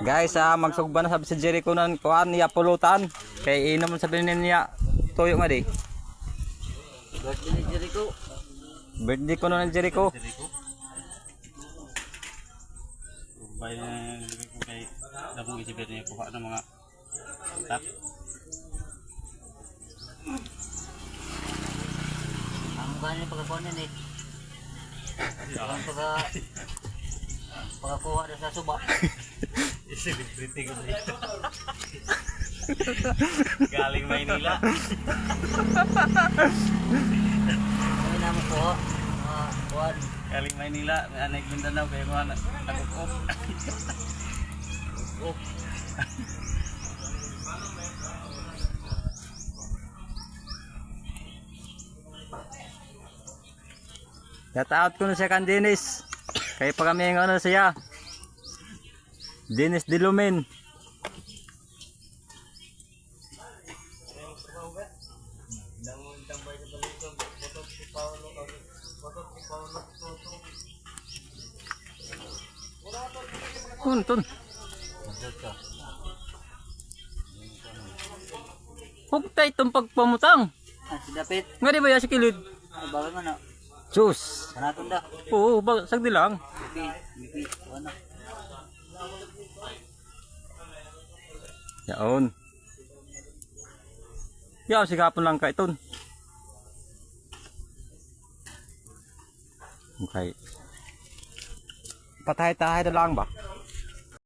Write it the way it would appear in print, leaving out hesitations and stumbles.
Guys, magsugba na sabi si Jericho ng kuan niya pulutan. Kay inom sabi niya tuyo nga di. Birthday ni Jericho. Birthday ko na ng Jericho. Bay na kay dabong isipin niya kuha ng mga tak. Ang ganyan pagkakuha niya eh. Ang pagkakuha na sa suba. Celebrity ko dito. Galing Maynila. Ano naman po? Kuhan. Galing Maynila, may anay Mindanao kaya mga nagukop. Oh. Shout ko na siya kan Dennis. Kay pa kami ng ano siya. Dennis Dilumin. Tuntun. Huwag tayo itong pagpamutang. Si Dapit. Nga di ba yan si Kilid? Ay, bakit man na? Diyos. Kanatong da. Oo, sagdi lang. Bipi. Ano? Yaon. Yaon, sigapon lang ka iton. Okay. Patay-tahay na lang ba?